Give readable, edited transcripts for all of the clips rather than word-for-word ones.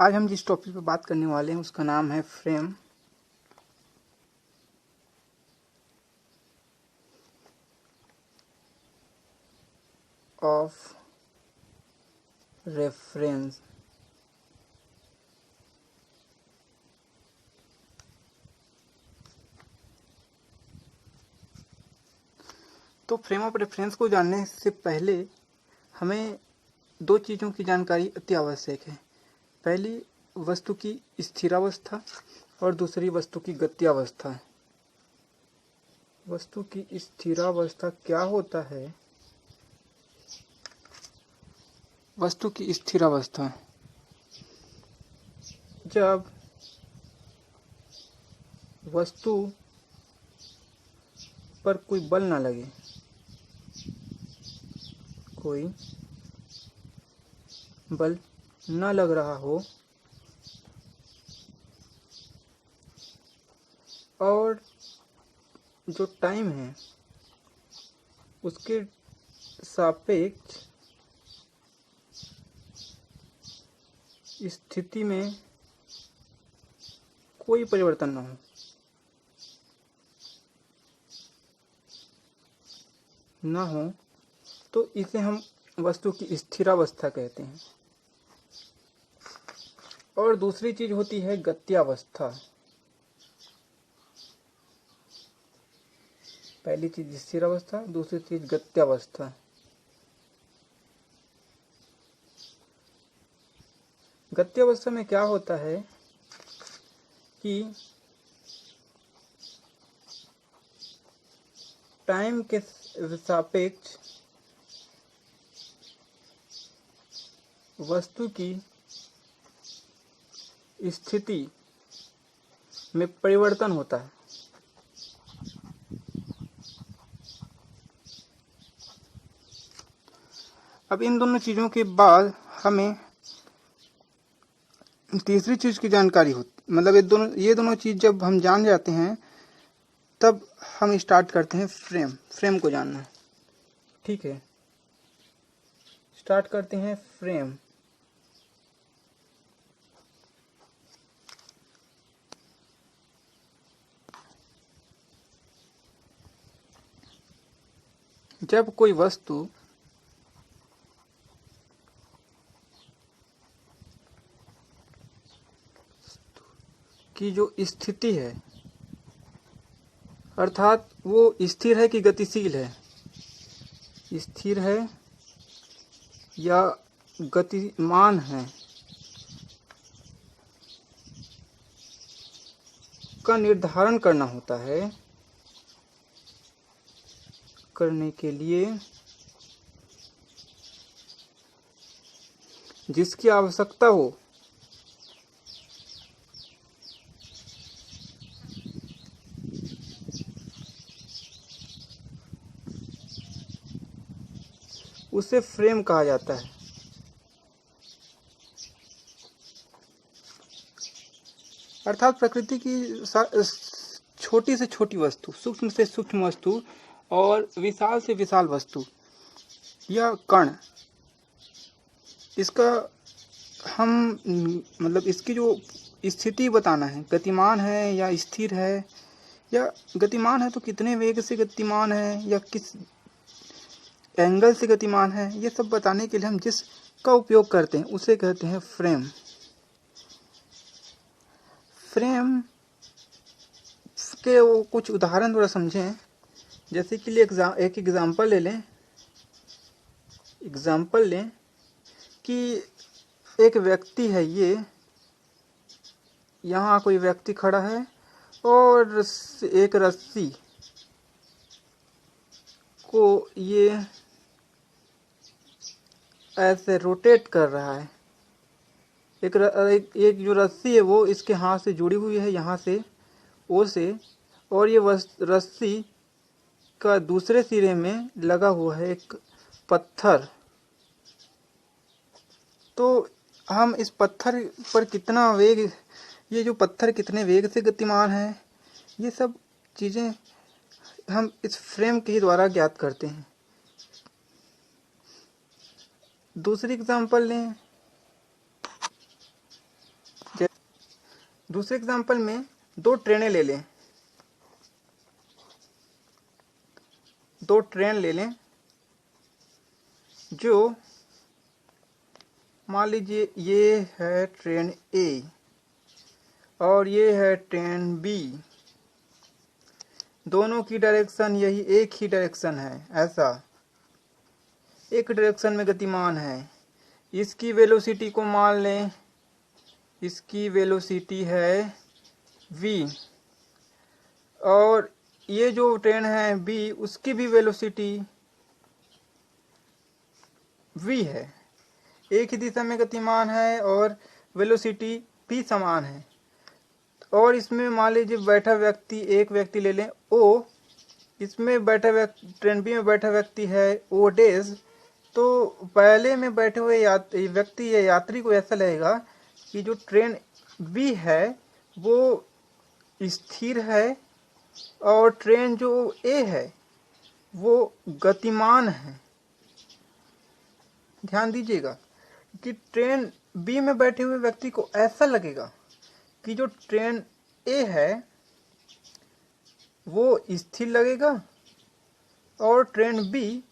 आज हम जिस टॉपिक पर बात करने वाले हैं उसका नाम है फ्रेम ऑफ रेफरेंस। तो फ्रेम ऑफ रेफरेंस को जानने से पहले हमें दो चीज़ों की जानकारी अति आवश्यक है। पहली वस्तु की स्थिरावस्था और दूसरी वस्तु की गत्यावस्था। वस्तु की स्थिरावस्था क्या होता है? वस्तु की स्थिरावस्था जब वस्तु पर कोई बल ना लगे, कोई बल न लग रहा हो और जो टाइम है उसके सापेक्ष स्थिति में कोई परिवर्तन न हो तो इसे हम वस्तु की स्थिरावस्था कहते हैं। और दूसरी चीज होती है गत्यावस्था। पहली चीज स्थिरावस्था, दूसरी चीज गत्यावस्था। गत्यावस्था में क्या होता है कि टाइम के सापेक्ष वस्तु की स्थिति में परिवर्तन होता है। अब इन दोनों चीजों के बाद हमें तीसरी चीज की जानकारी होती, मतलब ये दोनों चीज जब हम जान जाते हैं तब हम स्टार्ट करते हैं फ्रेम को जानना। ठीक है, स्टार्ट करते हैं फ्रेम। जब कोई वस्तु की जो स्थिति है, अर्थात वो स्थिर है कि गतिशील है, स्थिर है या गतिमान है, का निर्धारण करना होता है। करने के लिए जिसकी आवश्यकता हो उसे फ्रेम कहा जाता है। अर्थात प्रकृति की छोटी से छोटी वस्तु, सूक्ष्म से सूक्ष्म वस्तु और विशाल से विशाल वस्तु या कण, इसका हम मतलब इसकी जो स्थिति बताना है, गतिमान है या स्थिर है, या गतिमान है तो कितने वेग से गतिमान है या किस एंगल से गतिमान है, ये सब बताने के लिए हम जिस का उपयोग करते हैं उसे कहते हैं फ्रेम। फ्रेम के वो कुछ उदाहरण थोड़ा समझें। जैसे कि एक एग्जाम्पल लें कि एक व्यक्ति है, ये यहाँ कोई व्यक्ति खड़ा है और एक रस्सी को ये ऐसे रोटेट कर रहा है। एक जो रस्सी है वो इसके हाथ से जुड़ी हुई है, यहाँ से ओ से, और ये रस्सी का दूसरे सिरे में लगा हुआ है एक पत्थर। तो हम इस पत्थर पर कितना वेग, ये जो पत्थर कितने वेग से गतिमान है, ये सब चीज़ें हम इस फ्रेम के द्वारा ज्ञात करते हैं। दूसरी एग्जांपल लें दूसरे एग्जांपल में दो ट्रेनें ले लें, दो ट्रेन ले लें जो मान लीजिए ये है ट्रेन ए और ये है ट्रेन बी, दोनों की डायरेक्शन यही एक ही डायरेक्शन है, ऐसा एक डायरेक्शन में गतिमान है। इसकी वेलोसिटी को मान लें, इसकी वेलोसिटी है v और ये जो ट्रेन है b उसकी भी वेलोसिटी v है, एक ही दिशा में गतिमान है और वेलोसिटी p समान है। और इसमें मान लीजिए बैठा व्यक्ति, एक व्यक्ति ले लें o, इसमें बैठा व्यक्ति ट्रेन बी में बैठा व्यक्ति है o डेज, तो पहले में बैठे हुए व्यक्ति या यात्री को ऐसा लगेगा कि जो ट्रेन बी है वो स्थिर है और ट्रेन जो ए है वो गतिमान है। ध्यान दीजिएगा कि ट्रेन बी में बैठे हुए व्यक्ति को ऐसा लगेगा कि जो ट्रेन ए है वो स्थिर लगेगा और ट्रेन बी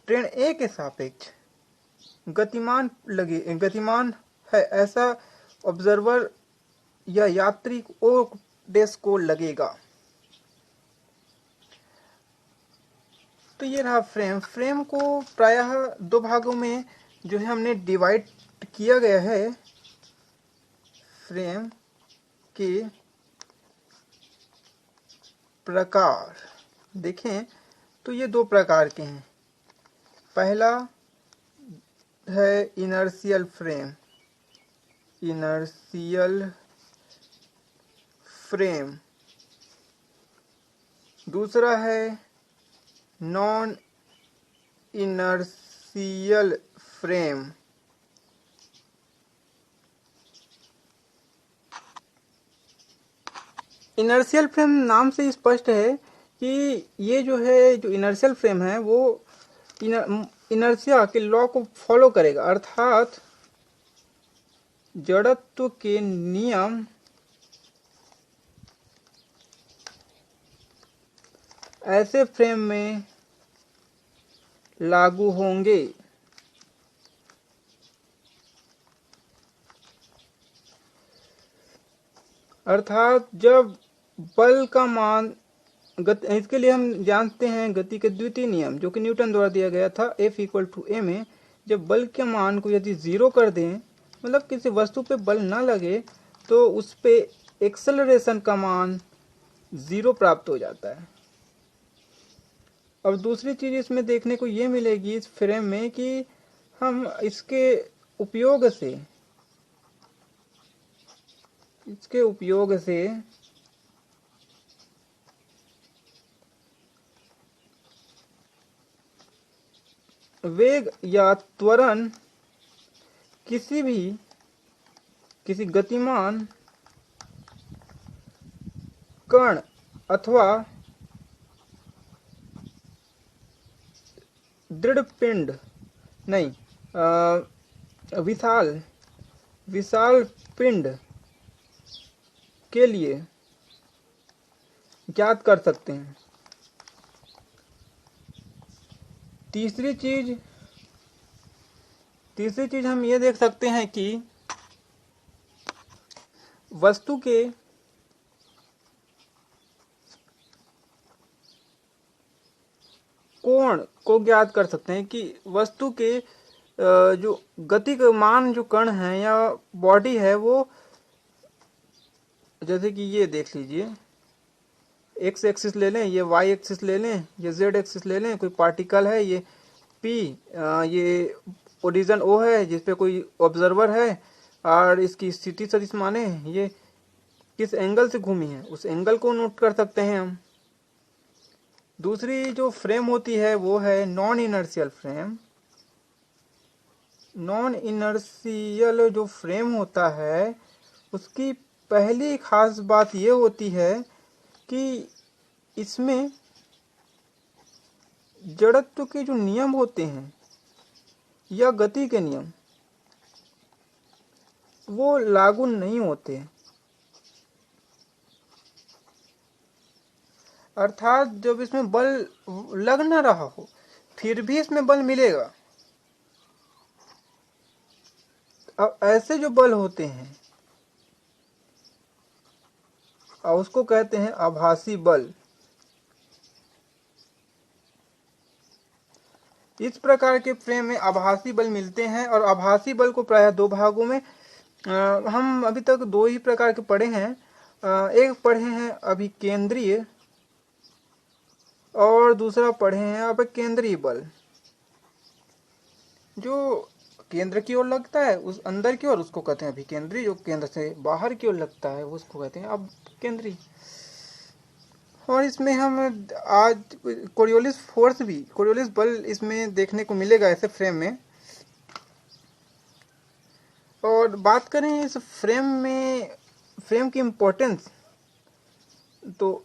ट्रेन ए के सापेक्ष गतिमान है, ऐसा ऑब्जर्वर या यात्री ओ डेस को लगेगा। तो ये रहा फ्रेम को प्रायः दो भागों में जो है हमने डिवाइड किया गया है। फ्रेम के प्रकार देखें तो ये दो प्रकार के हैं। पहला है इनर्शियल फ्रेम, दूसरा है non inertial frame. Inertial frame नाम से स्पष्ट है कि ये जो है, जो इनर्शियल फ्रेम है वो इनर्शिया के लॉ को फॉलो करेगा, अर्थात जड़त्व के नियम ऐसे फ्रेम में लागू होंगे। अर्थात जब बल का मान इसके लिए हम जानते हैं गति के द्वितीय नियम जो कि न्यूटन द्वारा दिया गया था, F = a में जब बल के मान को यदि 0 कर दें, मतलब किसी वस्तु पे बल ना लगे, तो उस पे एक्सेलरेशन का मान 0 प्राप्त हो जाता है। और दूसरी चीज इसमें देखने को ये मिलेगी इस फ्रेम में कि हम इसके उपयोग से वेग या त्वरण किसी गतिमान कण अथवा दृढ़ पिंड विशाल पिंड के लिए ज्ञात कर सकते हैं। तीसरी चीज हम ये देख सकते हैं कि वस्तु के कोण को ज्ञात कर सकते हैं कि वस्तु के जो गति का मान जो कण है या बॉडी है वो, जैसे कि ये देख लीजिए, एक्स एक्सिस ले लें, ये वाई एक्सिस ले लें, ये जेड एक्सिस ले लें, कोई पार्टिकल है ये पी, ये ओरिजिन ओ है जिसपे कोई ऑब्जर्वर है और इसकी स्थिति सदिश माने ये किस एंगल से घूमी है उस एंगल को नोट कर सकते हैं हम। दूसरी जो फ्रेम होती है वो है non inertial frame. Non inertial जो फ्रेम होता है उसकी पहली खास बात ये होती है कि इसमें जड़त्व के जो नियम होते हैं या गति के नियम वो लागू नहीं होते। अर्थात जब इसमें बल लग ना रहा हो फिर भी इसमें बल मिलेगा। अब ऐसे जो बल होते हैं और उसको कहते हैं आभासी बल। इस प्रकार के फ्रेम में आभासी बल मिलते हैं और आभासी बल को प्रायः दो भागों में हम अभी तक दो ही प्रकार के पढ़े हैं। एक पढ़े हैं अभिकेंद्रीय और दूसरा पढ़े हैं अपकेंद्रीय बल। जो केंद्र की ओर लगता है उस अंदर की ओर उसको कहते हैं अभिकेंद्रीय, जो केंद्र से बाहर की ओर लगता है उसको कहते हैं अपकेंद्रीय। और इसमें हम आज कोरियोलिस फोर्स भी, कोरियोलिस बल इसमें देखने को मिलेगा ऐसे फ्रेम में। और बात करें इस फ्रेम में, फ्रेम की इम्पोर्टेंस, तो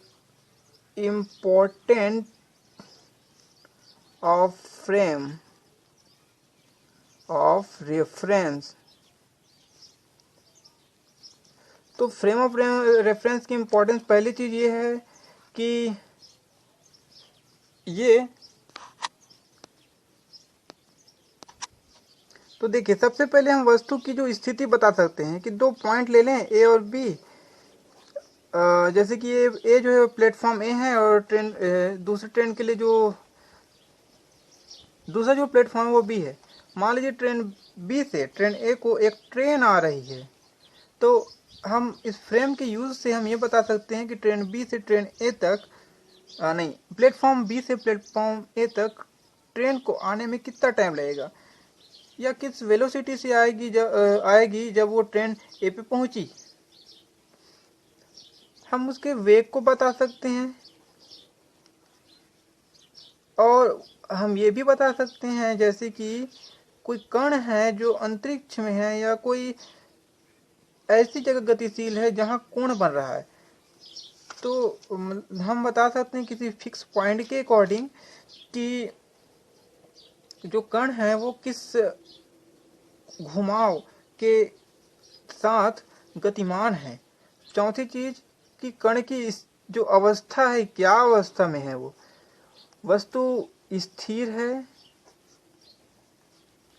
important of frame of reference, तो फ्रेम ऑफ रेफरेंस की इम्पोर्टेंस पहली चीज ये है कि ये, तो देखिए सबसे पहले हम वस्तु की जो स्थिति बता सकते हैं कि दो पॉइंट ले लें ए और बी। जैसे कि ए जो है प्लेटफॉर्म ए है और ट्रेन दूसरे ट्रेन के लिए जो दूसरा जो प्लेटफॉर्म है वो बी है। मान लीजिए ट्रेन बी से ट्रेन ए को एक ट्रेन आ रही है, तो हम इस फ्रेम के यूज से हम ये बता सकते हैं कि ट्रेन बी से ट्रेन ए तक नहीं, प्लेटफॉर्म बी से प्लेटफॉर्म ए तक ट्रेन को आने में कितना टाइम लगेगा या किस वेलोसिटी से आएगी जब वो ट्रेन ए पे पहुंची। हम उसके वेग को बता सकते हैं और हम ये भी बता सकते हैं जैसे कि कोई कण है जो अंतरिक्ष में है या कोई ऐसी जगह गतिशील है जहां कोण बन रहा है, तो हम बता सकते हैं किसी फिक्स पॉइंट के अकॉर्डिंग कि जो कण है वो किस घुमाव के साथ गतिमान है। चौथी चीज कि कण की जो अवस्था है क्या अवस्था में है, वो वस्तु स्थिर है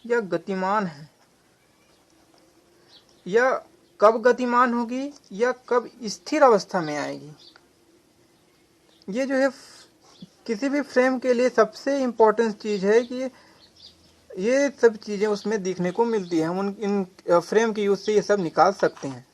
या गतिमान है, या कब गतिमान होगी या कब स्थिर अवस्था में आएगी। ये जो है किसी भी फ्रेम के लिए सबसे इम्पोर्टेंट चीज है कि ये सब चीजें उसमें देखने को मिलती है। हम इन फ्रेम के यूज से ये सब निकाल सकते हैं।